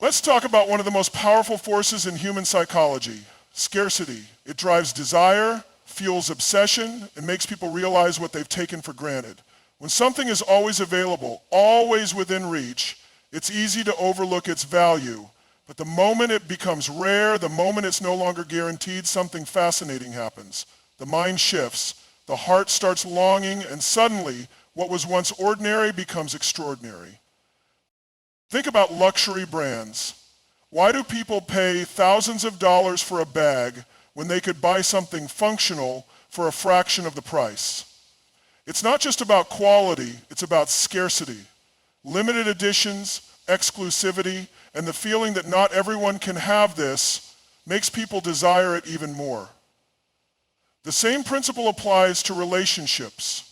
Let's talk about one of the most powerful forces in human psychology, scarcity. It drives desire, fuels obsession, and makes people realize what they've taken for granted. When something is always available, always within reach, it's easy to overlook its value. But the moment it becomes rare, the moment it's no longer guaranteed, something fascinating happens. The mind shifts, the heart starts longing, and suddenly what was once ordinary becomes extraordinary. Think about luxury brands. Why do people pay thousands of dollars for a bag when they could buy something functional for a fraction of the price? It's not just about quality, it's about scarcity. Limited editions, exclusivity, and the feeling that not everyone can have this makes people desire it even more. The same principle applies to relationships.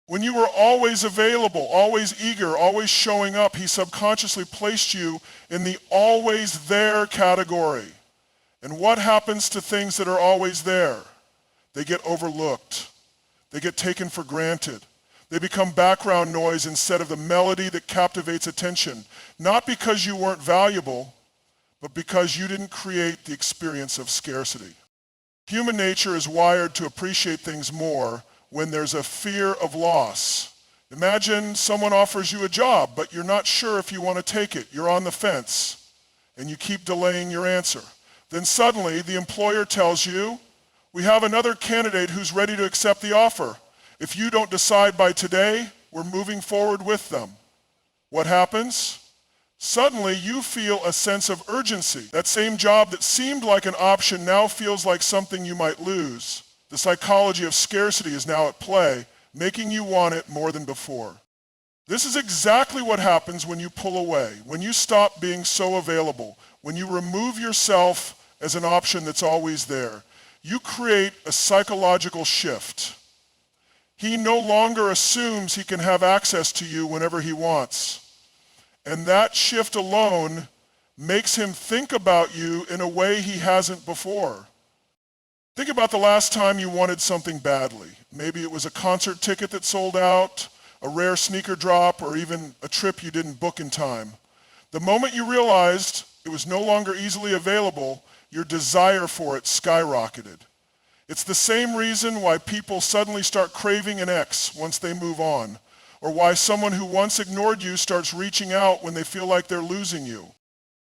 When you were always available, always eager, always showing up, he subconsciously placed you in the always there category. And what happens to things that are always there? They get overlooked. They get taken for granted. They become background noise instead of the melody that captivates attention. Not because you weren't valuable, but because you didn't create the experience of scarcity. Human nature is wired to appreciate things more when there's a fear of loss. Imagine someone offers you a job, but you're not sure if you want to take it. You're on the fence, and you keep delaying your answer. Then suddenly, the employer tells you, "We have another candidate who's ready to accept the offer. If you don't decide by today, we're moving forward with them." What happens? Suddenly, you feel a sense of urgency. That same job that seemed like an option now feels like something you might lose. The psychology of scarcity is now at play, making you want it more than before. This is exactly what happens when you pull away, when you stop being so available, when you remove yourself as an option that's always there. You create a psychological shift. He no longer assumes he can have access to you whenever he wants. And that shift alone makes him think about you in a way he hasn't before. Think about the last time you wanted something badly. Maybe it was a concert ticket that sold out, a rare sneaker drop, or even a trip you didn't book in time. The moment you realized it was no longer easily available, your desire for it skyrocketed. It's the same reason why people suddenly start craving an ex once they move on, or why someone who once ignored you starts reaching out when they feel like they're losing you.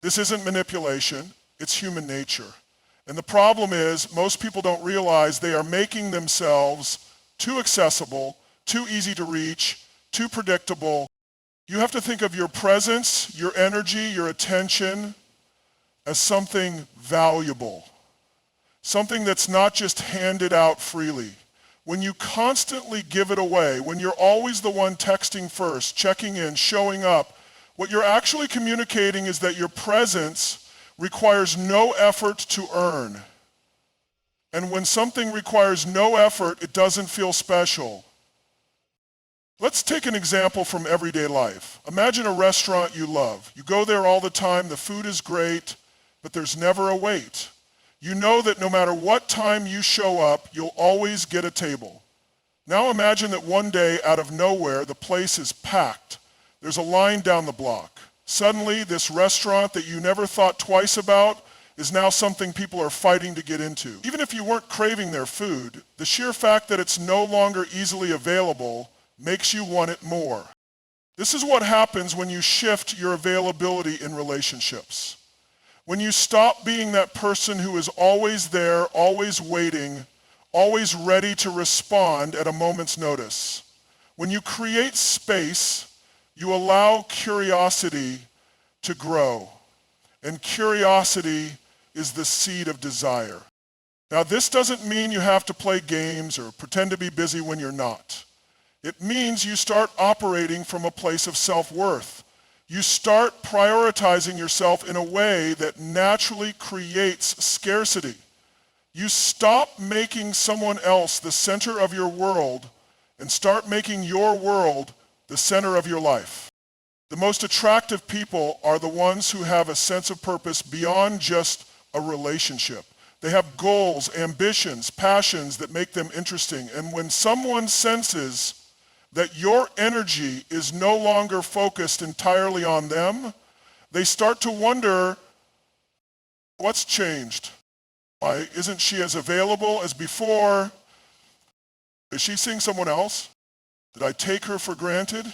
This isn't manipulation, it's human nature. And the problem is, most people don't realize they are making themselves too accessible, too easy to reach, too predictable. You have to think of your presence, your energy, your attention as something valuable. Something that's not just handed out freely. When you constantly give it away, when you're always the one texting first, checking in, showing up, what you're actually communicating is that your presence requires no effort to earn. And when something requires no effort, it doesn't feel special. Let's take an example from everyday life. Imagine a restaurant you love. You go there all the time, the food is great, but there's never a wait. You know that no matter what time you show up, you'll always get a table. Now imagine that one day, out of nowhere, the place is packed. There's a line down the block. Suddenly, this restaurant that you never thought twice about is now something people are fighting to get into. Even if you weren't craving their food, the sheer fact that it's no longer easily available makes you want it more. This is what happens when you shift your availability in relationships. When you stop being that person who is always there, always waiting, always ready to respond at a moment's notice. When you create space, you allow curiosity to grow. And curiosity is the seed of desire. Now, this doesn't mean you have to play games or pretend to be busy when you're not. It means you start operating from a place of self-worth. You start prioritizing yourself in a way that naturally creates scarcity. You stop making someone else the center of your world and start making your world the center of your life. The most attractive people are the ones who have a sense of purpose beyond just a relationship. They have goals, ambitions, passions that make them interesting. And when someone senses that your energy is no longer focused entirely on them, They start to wonder, what's changed? Why isn't she as available as before? Is she seeing someone else? Did I take her for granted?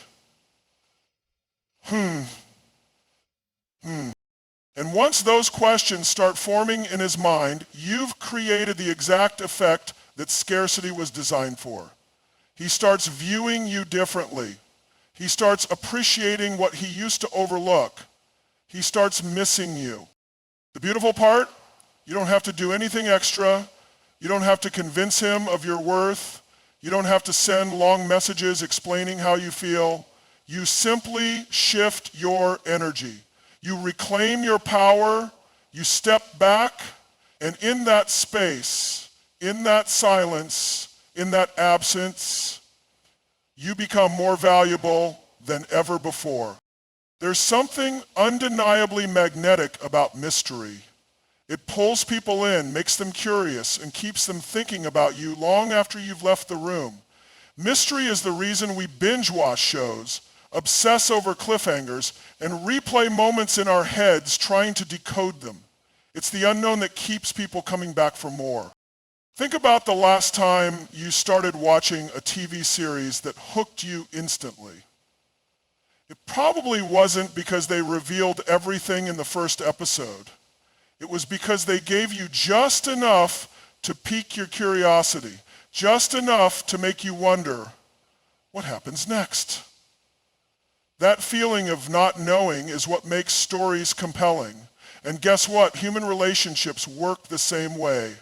And once those questions start forming in his mind, you've created the exact effect that scarcity was designed for. He starts viewing you differently. He starts appreciating what he used to overlook. He starts missing you. The beautiful part, you don't have to do anything extra. You don't have to convince him of your worth. You don't have to send long messages explaining how you feel. You simply shift your energy. You reclaim your power, you step back, and in that space, in that silence, in that absence, you become more valuable than ever before. There's something undeniably magnetic about mystery. It pulls people in, makes them curious, and keeps them thinking about you long after you've left the room. Mystery is the reason we binge watch shows, obsess over cliffhangers, and replay moments in our heads trying to decode them. It's the unknown that keeps people coming back for more. Think about the last time you started watching a TV series that hooked you instantly. It probably wasn't because they revealed everything in the first episode. It was because they gave you just enough to pique your curiosity, just enough to make you wonder, what happens next? That feeling of not knowing is what makes stories compelling. And guess what? Human relationships work the same way.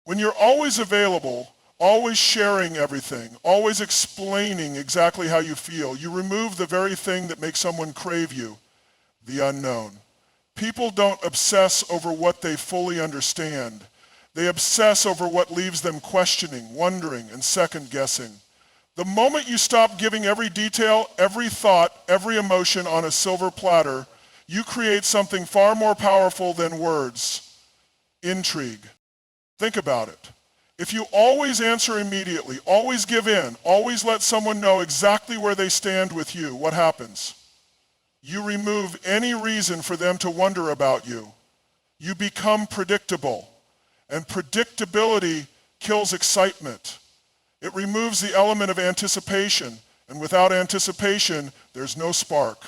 When you're always available, always sharing everything, always explaining exactly how you feel, you remove the very thing that makes someone crave you, the unknown. People don't obsess over what they fully understand. They obsess over what leaves them questioning, wondering, and second-guessing. The moment you stop giving every detail, every thought, every emotion on a silver platter, you create something far more powerful than words: intrigue. Think about it. If you always answer immediately, always give in, always let someone know exactly where they stand with you, what happens? You remove any reason for them to wonder about you. You become predictable, and predictability kills excitement. It removes the element of anticipation, and without anticipation, there's no spark.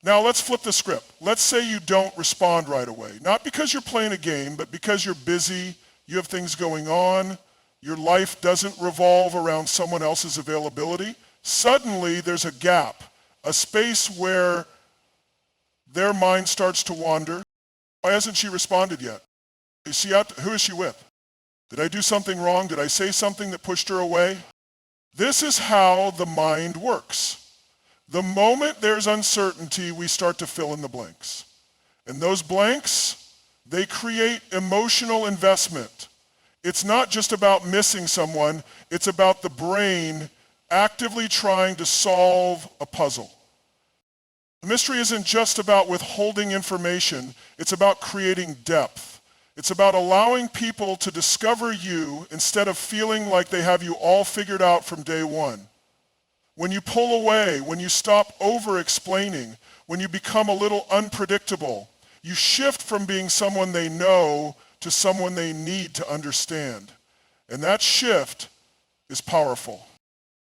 Now let's flip the script. Let's say you don't respond right away, not because you're playing a game, but because you're busy, you have things going on, your life doesn't revolve around someone else's availability. Suddenly there's a gap, a space where their mind starts to wander. Why hasn't she responded yet? Is she out? Who is she with? Did I do something wrong? Did I say something that pushed her away? This is how the mind works. The moment there's uncertainty, we start to fill in the blanks. And those blanks, they create emotional investment. It's not just about missing someone, it's about the brain actively trying to solve a puzzle. Mystery isn't just about withholding information, it's about creating depth. It's about allowing people to discover you instead of feeling like they have you all figured out from day one. When you pull away, when you stop over-explaining, when you become a little unpredictable, you shift from being someone they know to someone they need to understand. And that shift is powerful.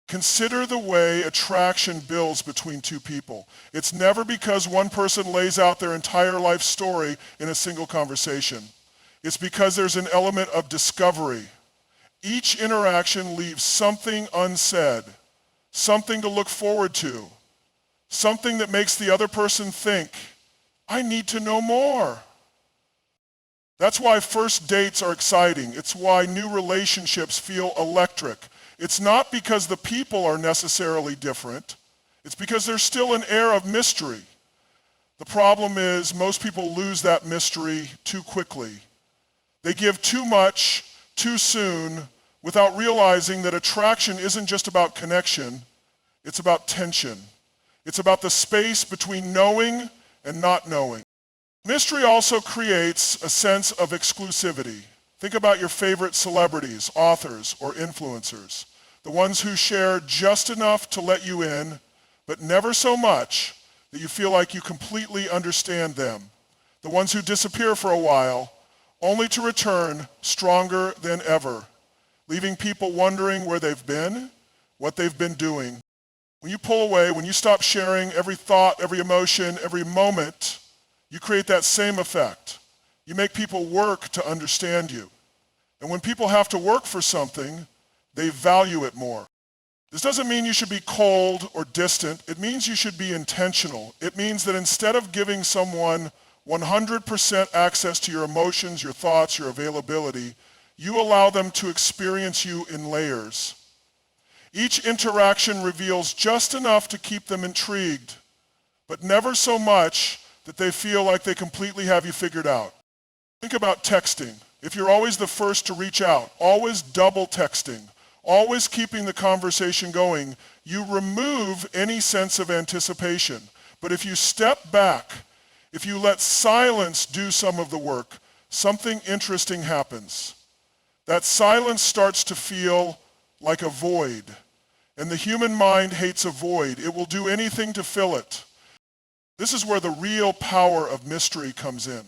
Consider the way attraction builds between two people. It's never because one person lays out their entire life story in a single conversation. It's because there's an element of discovery. Each interaction leaves something unsaid, something to look forward to, something that makes the other person think, I need to know more. That's why first dates are exciting. It's why new relationships feel electric. It's not because the people are necessarily different. It's because there's still an air of mystery. The problem is most people lose that mystery too quickly. They give too much, too soon, without realizing that attraction isn't just about connection, it's about tension. It's about the space between knowing and not knowing. Mystery also creates a sense of exclusivity. Think about your favorite celebrities, authors, or influencers. The ones who share just enough to let you in, but never so much that you feel like you completely understand them. The ones who disappear for a while, only to return stronger than ever, leaving people wondering where they've been, what they've been doing. When you pull away, when you stop sharing every thought, every emotion, every moment, you create that same effect. You make people work to understand you. And when people have to work for something, they value it more. This doesn't mean you should be cold or distant. It means you should be intentional. It means that instead of giving someone 100% access to your emotions, your thoughts, your availability, you allow them to experience you in layers. Each interaction reveals just enough to keep them intrigued, but never so much that they feel like they completely have you figured out. Think about texting. If you're always the first to reach out, always double texting, always keeping the conversation going, you remove any sense of anticipation. But if you step back, if you let silence do some of the work, something interesting happens. That silence starts to feel like a void. And the human mind hates a void. It will do anything to fill it. This is where the real power of mystery comes in.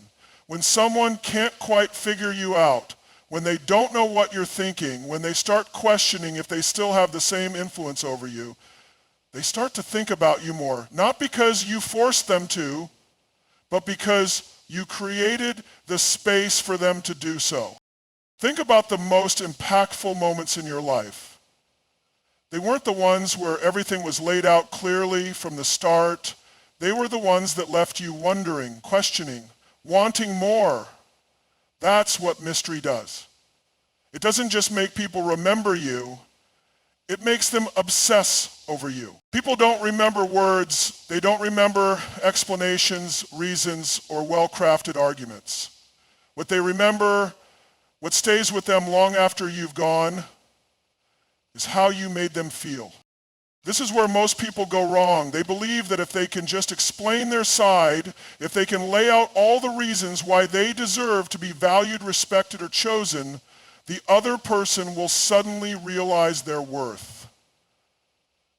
When someone can't quite figure you out, when they don't know what you're thinking, when they start questioning if they still have the same influence over you, they start to think about you more. Not because you forced them to, but because you created the space for them to do so. Think about the most impactful moments in your life. They weren't the ones where everything was laid out clearly from the start. They were the ones that left you wondering, questioning, wanting more. That's what mystery does. It doesn't just make people remember you, it makes them obsess over you. People don't remember words, they don't remember explanations, reasons, or well-crafted arguments. What they remember, what stays with them long after you've gone, is how you made them feel. This is where most people go wrong. They believe that if they can just explain their side, if they can lay out all the reasons why they deserve to be valued, respected, or chosen, the other person will suddenly realize their worth.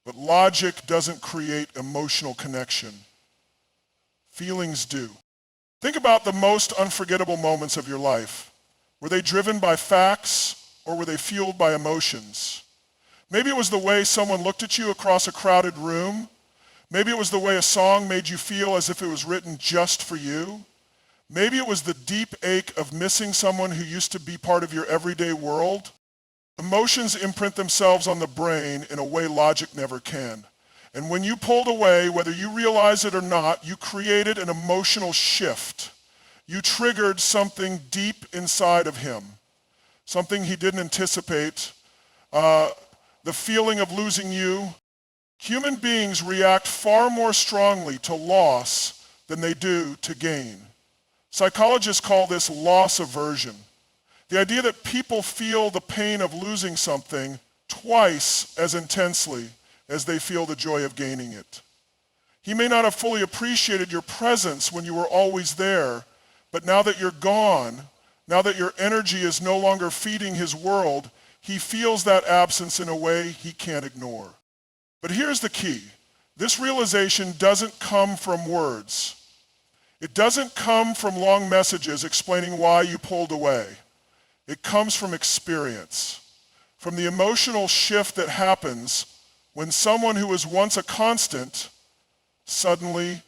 But logic doesn't create emotional connection. Feelings do. Think about the most unforgettable moments of your life. Were they driven by facts or were they fueled by emotions? Maybe it was the way someone looked at you across a crowded room. Maybe it was the way a song made you feel as if it was written just for you. Maybe it was the deep ache of missing someone who used to be part of your everyday world. Emotions imprint themselves on the brain in a way logic never can. And when you pulled away, whether you realize it or not, you created an emotional shift. You triggered something deep inside of him, something he didn't anticipate. The feeling of losing you. Human beings react far more strongly to loss than they do to gain. Psychologists call this loss aversion. The idea that people feel the pain of losing something twice as intensely as they feel the joy of gaining it. He may not have fully appreciated your presence when you were always there, but now that you're gone, now that your energy is no longer feeding his world, he feels that absence in a way he can't ignore. But here's the key. This realization doesn't come from words. It doesn't come from long messages explaining why you pulled away. It comes from experience, from the emotional shift that happens when someone who was once a constant suddenly.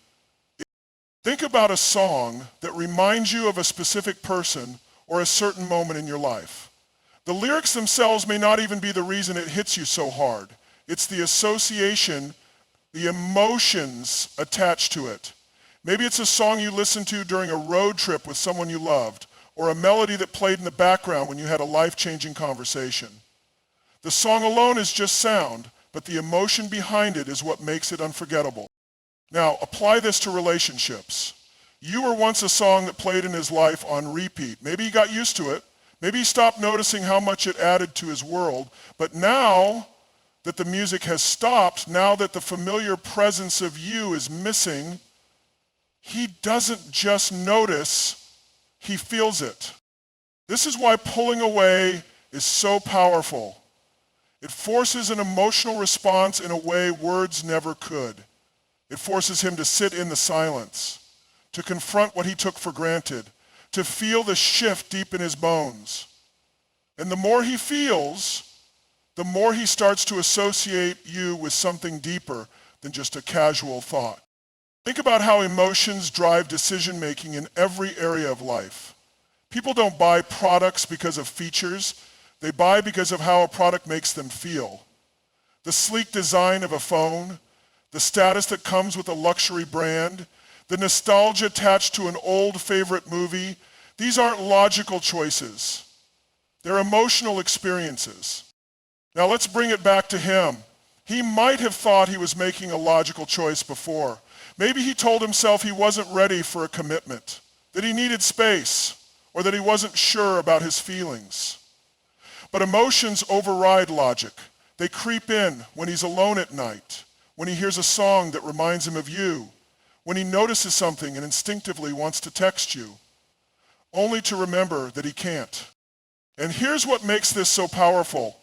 Think about a song that reminds you of a specific person or a certain moment in your life. The lyrics themselves may not even be the reason it hits you so hard. It's the association, the emotions attached to it. Maybe it's a song you listened to during a road trip with someone you loved, or a melody that played in the background when you had a life-changing conversation. The song alone is just sound, but the emotion behind it is what makes it unforgettable. Now, apply this to relationships. You were once a song that played in his life on repeat. Maybe he got used to it. Maybe he stopped noticing how much it added to his world. But now that the music has stopped, now that the familiar presence of you is missing, he doesn't just notice, he feels it. This is why pulling away is so powerful. It forces an emotional response in a way words never could. It forces him to sit in the silence, to confront what he took for granted, to feel the shift deep in his bones. And the more he feels, the more he starts to associate you with something deeper than just a casual thought. Think about how emotions drive decision-making in every area of life. People don't buy products because of features. They buy because of how a product makes them feel. The sleek design of a phone, the status that comes with a luxury brand, the nostalgia attached to an old favorite movie, these aren't logical choices. They're emotional experiences. Now let's bring it back to him. He might have thought he was making a logical choice before. Maybe he told himself he wasn't ready for a commitment, that he needed space, or that he wasn't sure about his feelings. But emotions override logic. They creep in when he's alone at night, when he hears a song that reminds him of you, when he notices something and instinctively wants to text you, only to remember that he can't. And here's what makes this so powerful.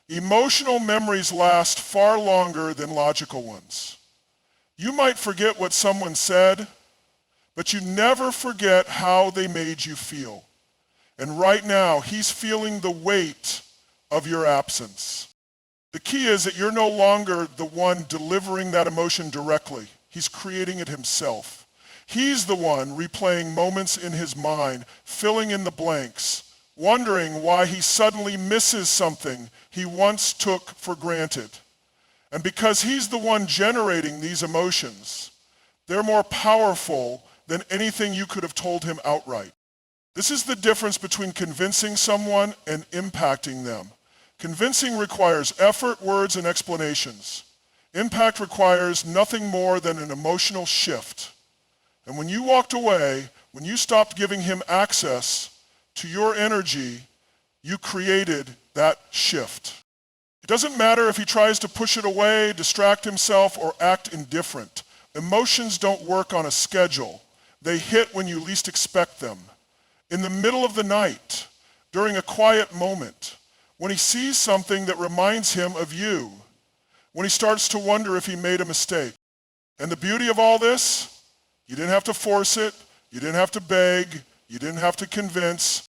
Emotional memories last far longer than logical ones. You might forget what someone said, but you never forget how they made you feel. And right now, he's feeling the weight of your absence. The key is that you're no longer the one delivering that emotion directly. He's creating it himself. He's the one replaying moments in his mind, filling in the blanks, wondering why he suddenly misses something he once took for granted. And because he's the one generating these emotions, they're more powerful than anything you could have told him outright. This is the difference between convincing someone and impacting them. Convincing requires effort, words, and explanations. Impact requires nothing more than an emotional shift. And when you walked away, when you stopped giving him access to your energy, you created that shift. It doesn't matter if he tries to push it away, distract himself, or act indifferent. Emotions don't work on a schedule. They hit when you least expect them. In the middle of the night, during a quiet moment, when he sees something that reminds him of you, when he starts to wonder if he made a mistake. And the beauty of all this, you didn't have to force it, you didn't have to beg, you didn't have to convince.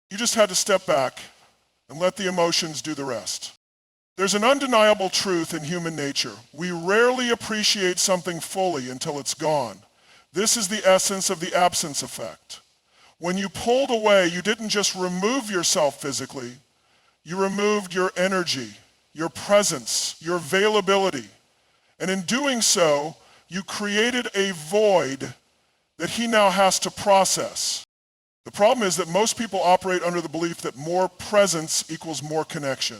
You just had to step back and let the emotions do the rest. There's an undeniable truth in human nature. We rarely appreciate something fully until it's gone. This is the essence of the absence effect. When you pulled away, you didn't just remove yourself physically, you removed your energy, your presence, your availability. And in doing so, you created a void that he now has to process. The problem is that most people operate under the belief that more presence equals more connection.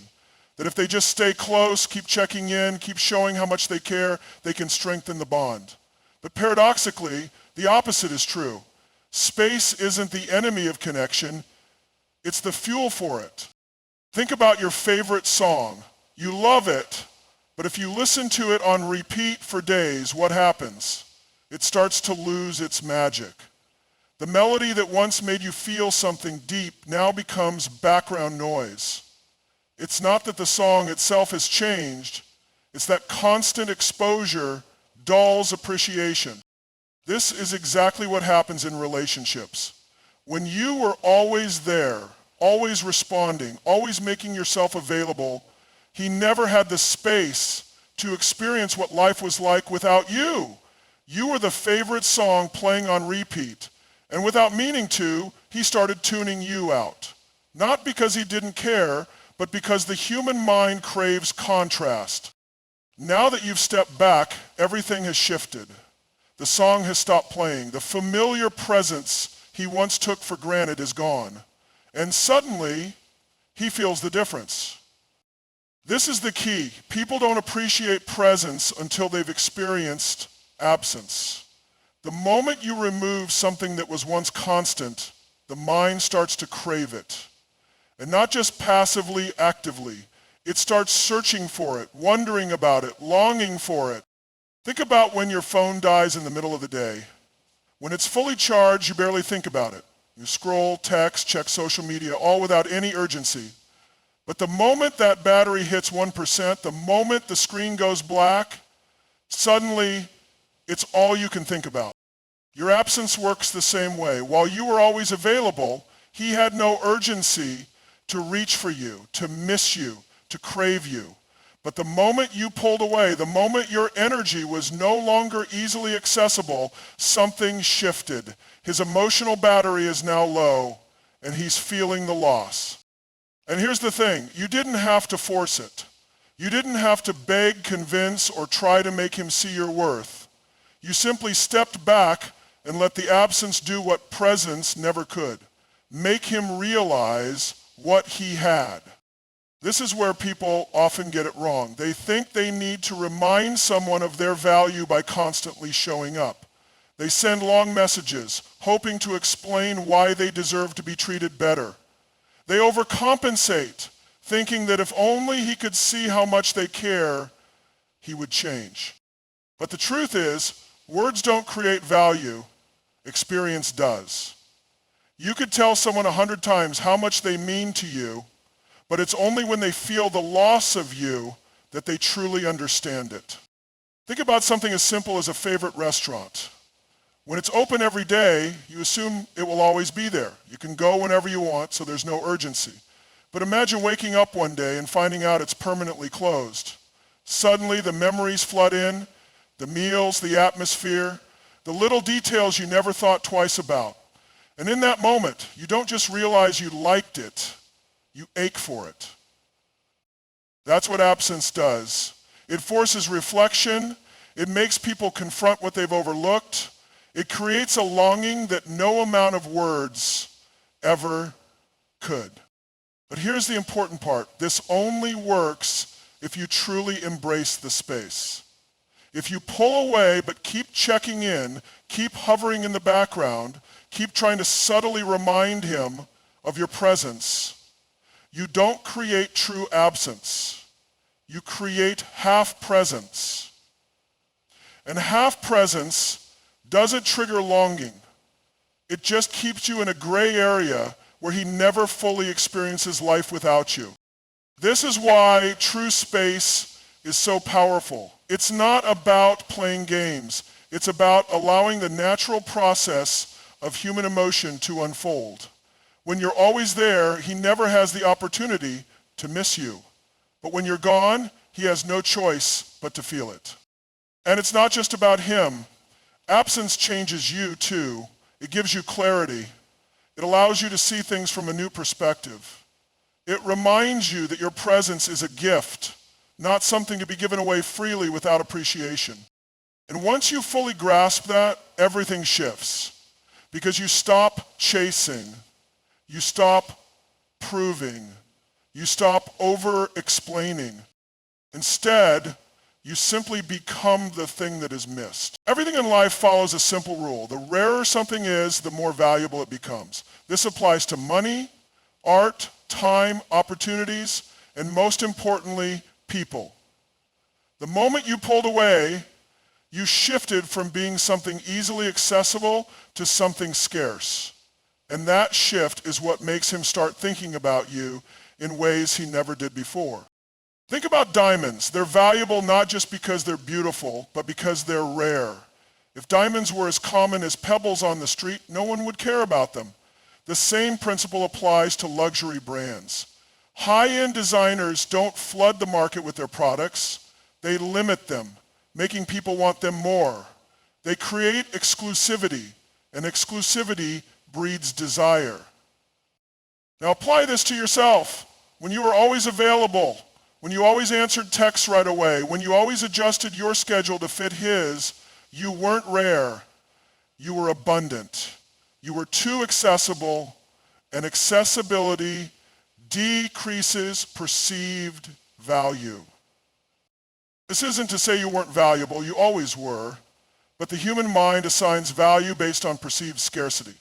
That if they just stay close, keep checking in, keep showing how much they care, they can strengthen the bond. But paradoxically, the opposite is true. Space isn't the enemy of connection, it's the fuel for it. Think about your favorite song. You love it, but if you listen to it on repeat for days, what happens? It starts to lose its magic. The melody that once made you feel something deep now becomes background noise. It's not that the song itself has changed, it's that constant exposure dulls appreciation. This is exactly what happens in relationships. When you were always there, always responding, always making yourself available, he never had the space to experience what life was like without you. You were the favorite song playing on repeat, and without meaning to, he started tuning you out. Not because he didn't care, but because the human mind craves contrast. Now that you've stepped back, everything has shifted. The song has stopped playing. The familiar presence he once took for granted is gone. And suddenly, he feels the difference. This is the key. People don't appreciate presence until they've experienced absence. The moment you remove something that was once constant, the mind starts to crave it. And not just passively, actively. It starts searching for it, wondering about it, longing for it. Think about when your phone dies in the middle of the day. When it's fully charged, you barely think about it. You scroll, text, check social media, all without any urgency. But the moment that battery hits 1%, the moment the screen goes black, suddenly It's all you can think about. Your absence works the same way. While you were always available, he had no urgency to reach for you, to miss you, to crave you. But the moment you pulled away, the moment your energy was no longer easily accessible, something shifted. His emotional battery is now low, and he's feeling the loss. And here's the thing, you didn't have to force it. You didn't have to beg, convince, or try to make him see your worth. You simply stepped back and let the absence do what presence never could. Make him realize what he had. This is where people often get it wrong. They think they need to remind someone of their value by constantly showing up. They send long messages, hoping to explain why they deserve to be treated better. They overcompensate, thinking that if only he could see how much they care, he would change. But the truth is, words don't create value, experience does. You could tell someone 100 times how much they mean to you, but it's only when they feel the loss of you that they truly understand it. Think about something as simple as a favorite restaurant. When it's open every day, you assume it will always be there. You can go whenever you want, so there's no urgency. But imagine waking up one day and finding out it's permanently closed. Suddenly the memories flood in, the meals, the atmosphere, the little details you never thought twice about. And in that moment, you don't just realize you liked it, you ache for it. That's what absence does. It forces reflection. It makes people confront what they've overlooked. It creates a longing that no amount of words ever could. But here's the important part. This only works if you truly embrace the space. If you pull away but keep checking in, keep hovering in the background, keep trying to subtly remind him of your presence, you don't create true absence. You create half presence. And half presence doesn't trigger longing. It just keeps you in a gray area where he never fully experiences life without you. This is why true space is so powerful. It's not about playing games. It's about allowing the natural process of human emotion to unfold. When you're always there, he never has the opportunity to miss you. But when you're gone, he has no choice but to feel it. And it's not just about him. Absence changes you too. It gives you clarity. It allows you to see things from a new perspective. It reminds you that your presence is a gift, not something to be given away freely without appreciation. And once you fully grasp that, everything shifts. Because you stop chasing. You stop proving. You stop over-explaining. Instead, you simply become the thing that is missed. Everything in life follows a simple rule. The rarer something is, the more valuable it becomes. This applies to money, art, time, opportunities, and most importantly, people. The moment you pulled away, you shifted from being something easily accessible to something scarce. And that shift is what makes him start thinking about you in ways he never did before. Think about diamonds. They're valuable not just because they're beautiful, but because they're rare. If diamonds were as common as pebbles on the street, no one would care about them. The same principle applies to luxury brands. High-end designers don't flood the market with their products. They limit them, making people want them more. They create exclusivity, and exclusivity breeds desire. Now apply this to yourself. When you were always available, when you always answered texts right away, when you always adjusted your schedule to fit his, you weren't rare. You were abundant. You were too accessible, and accessibility decreases perceived value. This isn't to say you weren't valuable, you always were, but the human mind assigns value based on perceived scarcity.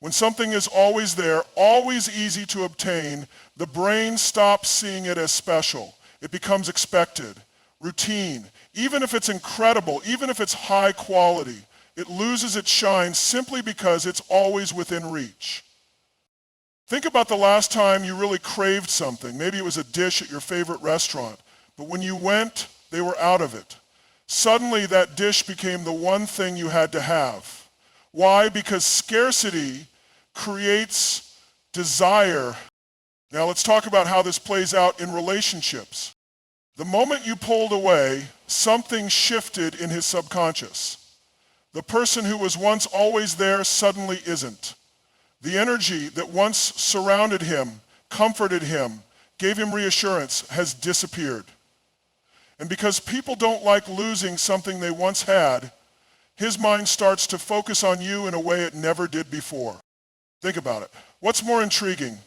When something is always there, always easy to obtain, the brain stops seeing it as special. It becomes expected, routine. Even if it's incredible, even if it's high quality, it loses its shine simply because it's always within reach. Think about the last time you really craved something. Maybe it was a dish at your favorite restaurant, but when you went, they were out of it. Suddenly that dish became the one thing you had to have. Why? Because scarcity creates desire. Now let's talk about how this plays out in relationships. The moment you pulled away, something shifted in his subconscious. The person who was once always there suddenly isn't. The energy that once surrounded him, comforted him, gave him reassurance has disappeared. And because people don't like losing something they once had, his mind starts to focus on you in a way it never did before. Think about it. What's more intriguing?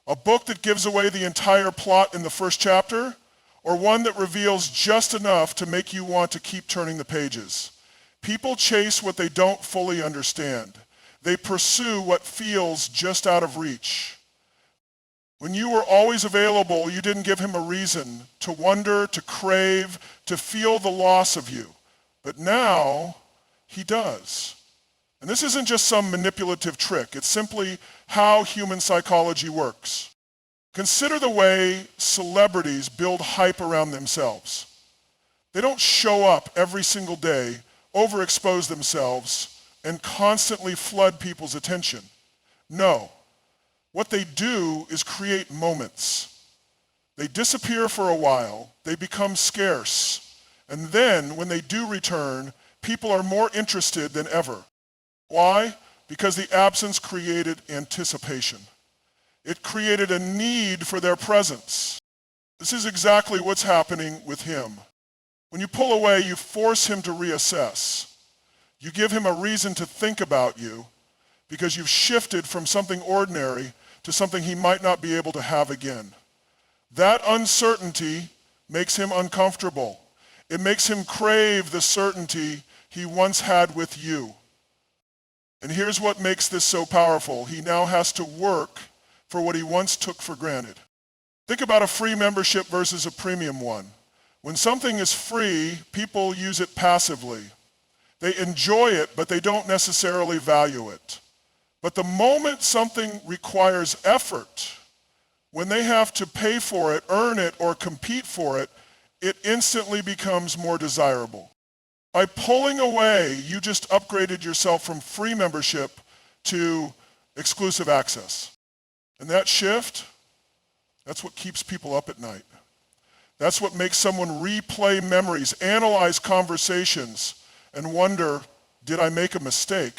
A book that gives away the entire plot in the first chapter, or one that reveals just enough to make you want to keep turning the pages? People chase what they don't fully understand. They pursue what feels just out of reach. When you were always available, you didn't give him a reason to wonder, to crave, to feel the loss of you. But now, he does. And this isn't just some manipulative trick. It's simply how human psychology works. Consider the way celebrities build hype around themselves. They don't show up every single day, overexpose themselves, and constantly flood people's attention. No. What they do is create moments. They disappear for a while, they become scarce, and then when they do return, people are more interested than ever. Why? Because the absence created anticipation. It created a need for their presence. This is exactly what's happening with him. When you pull away, you force him to reassess. You give him a reason to think about you because you've shifted from something ordinary to something he might not be able to have again. That uncertainty makes him uncomfortable. It makes him crave the certainty he once had with you. And here's what makes this so powerful. He now has to work for what he once took for granted. Think about a free membership versus a premium one. When something is free, people use it passively. They enjoy it, but they don't necessarily value it. But the moment something requires effort, when they have to pay for it, earn it, or compete for it, it instantly becomes more desirable. By pulling away, you just upgraded yourself from free membership to exclusive access. And that shift, that's what keeps people up at night. That's what makes someone replay memories, analyze conversations, and wonder, did I make a mistake?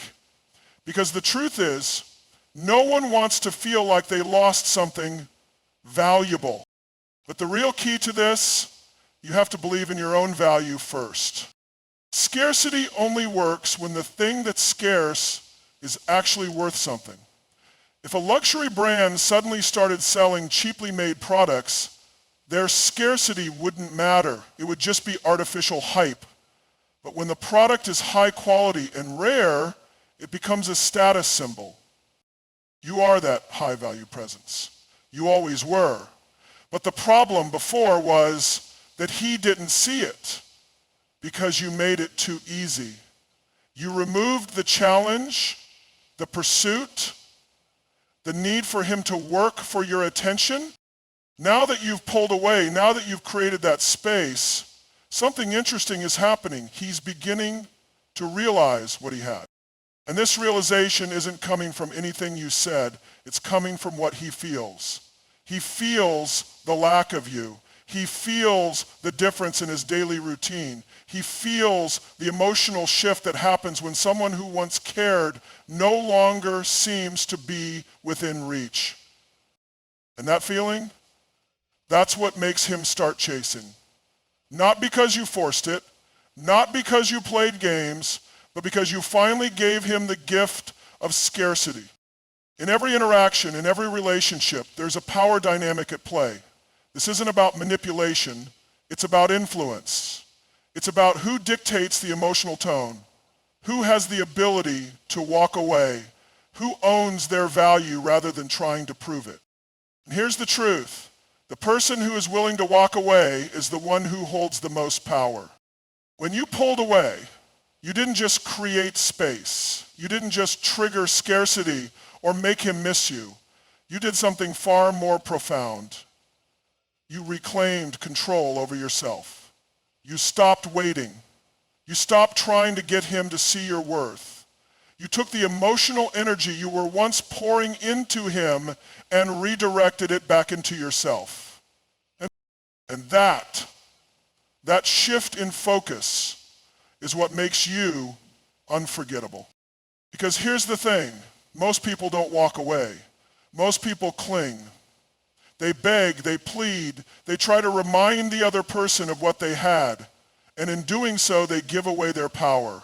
Because the truth is, no one wants to feel like they lost something valuable. But the real key to this, you have to believe in your own value first. Scarcity only works when the thing that's scarce is actually worth something. If a luxury brand suddenly started selling cheaply made products, their scarcity wouldn't matter. It would just be artificial hype. But when the product is high quality and rare, it becomes a status symbol. You are that high value presence. You always were. But the problem before was that he didn't see it because you made it too easy. You removed the challenge, the pursuit, the need for him to work for your attention. Now that you've pulled away, now that you've created that space, something interesting is happening. He's beginning to realize what he had. And this realization isn't coming from anything you said. It's coming from what he feels. He feels the lack of you. He feels the difference in his daily routine. He feels the emotional shift that happens when someone who once cared no longer seems to be within reach. And that feeling, that's what makes him start chasing. Not because you forced it, not because you played games, but because you finally gave him the gift of scarcity. In every interaction, in every relationship, there's a power dynamic at play. This isn't about manipulation, it's about influence. It's about who dictates the emotional tone, who has the ability to walk away, who owns their value rather than trying to prove it. And here's the truth. The person who is willing to walk away is the one who holds the most power. When you pulled away, you didn't just create space. You didn't just trigger scarcity or make him miss you. You did something far more profound. You reclaimed control over yourself. You stopped waiting. You stopped trying to get him to see your worth. You took the emotional energy you were once pouring into him and redirected it back into yourself. And that shift in focus is what makes you unforgettable. Because here's the thing, most people don't walk away. Most people cling. They beg, they plead, they try to remind the other person of what they had. And in doing so, they give away their power.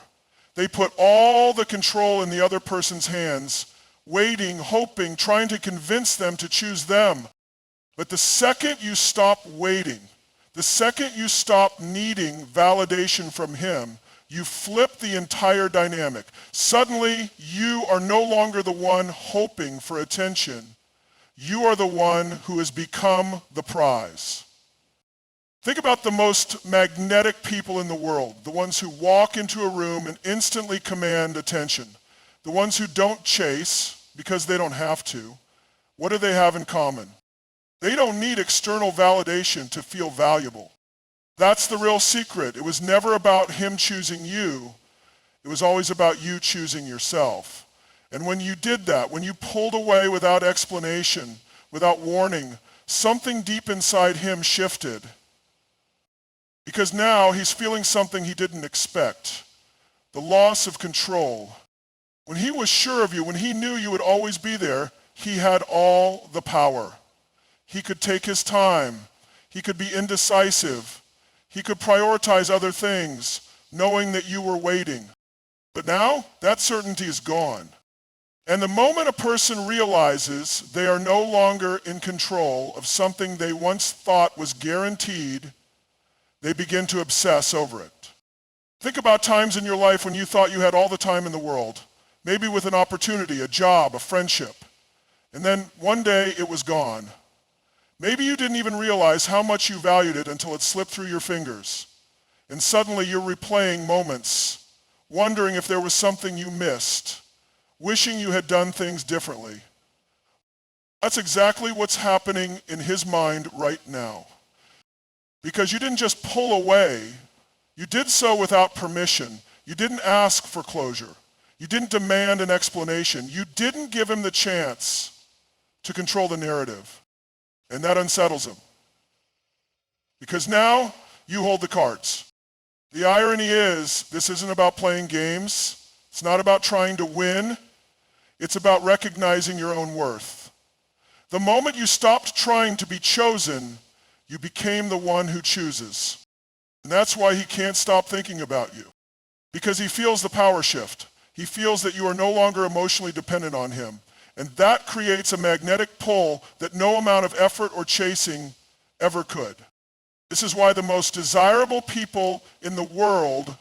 They put all the control in the other person's hands, waiting, hoping, trying to convince them to choose them. But the second you stop waiting, the second you stop needing validation from him, you flip the entire dynamic. Suddenly, you are no longer the one hoping for attention. You are the one who has become the prize. Think about the most magnetic people in the world, the ones who walk into a room and instantly command attention. The ones who don't chase because they don't have to. What do they have in common? They don't need external validation to feel valuable. That's the real secret. It was never about him choosing you. It was always about you choosing yourself. And when you did that, when you pulled away without explanation, without warning, something deep inside him shifted. Because now he's feeling something he didn't expect. The loss of control. When he was sure of you, when he knew you would always be there, he had all the power. He could take his time. He could be indecisive. He could prioritize other things, knowing that you were waiting. But now, that certainty is gone. And the moment a person realizes they are no longer in control of something they once thought was guaranteed, they begin to obsess over it. Think about times in your life when you thought you had all the time in the world, maybe with an opportunity, a job, a friendship, and then one day it was gone. Maybe you didn't even realize how much you valued it until it slipped through your fingers, and suddenly you're replaying moments, wondering if there was something you missed, wishing you had done things differently. That's exactly what's happening in his mind right now. Because you didn't just pull away, you did so without permission. You didn't ask for closure. You didn't demand an explanation. You didn't give him the chance to control the narrative. And that unsettles him. Because now you hold the cards. The irony is, this isn't about playing games. It's not about trying to win. It's about recognizing your own worth. The moment you stopped trying to be chosen, you became the one who chooses. And that's why he can't stop thinking about you. Because he feels the power shift. He feels that you are no longer emotionally dependent on him. And that creates a magnetic pull that no amount of effort or chasing ever could. This is why the most desirable people in the world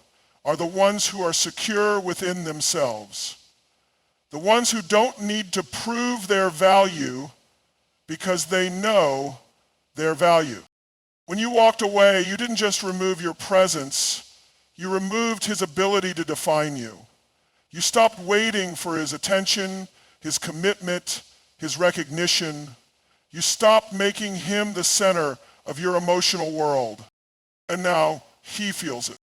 are the ones who are secure within themselves. The ones who don't need to prove their value because they know their value. When you walked away, you didn't just remove your presence, you removed his ability to define you. You stopped waiting for his attention, his commitment, his recognition. You stopped making him the center of your emotional world. And now he feels it.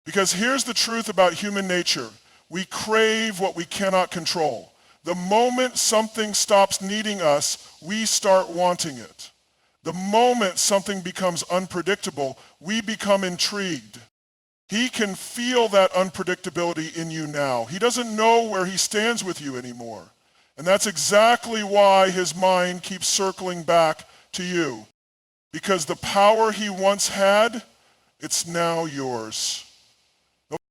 Because here's the truth about human nature. We crave what we cannot control. The moment something stops needing us, we start wanting it. The moment something becomes unpredictable, we become intrigued. He can feel that unpredictability in you now. He doesn't know where he stands with you anymore. And that's exactly why his mind keeps circling back to you. Because the power he once had, it's now yours.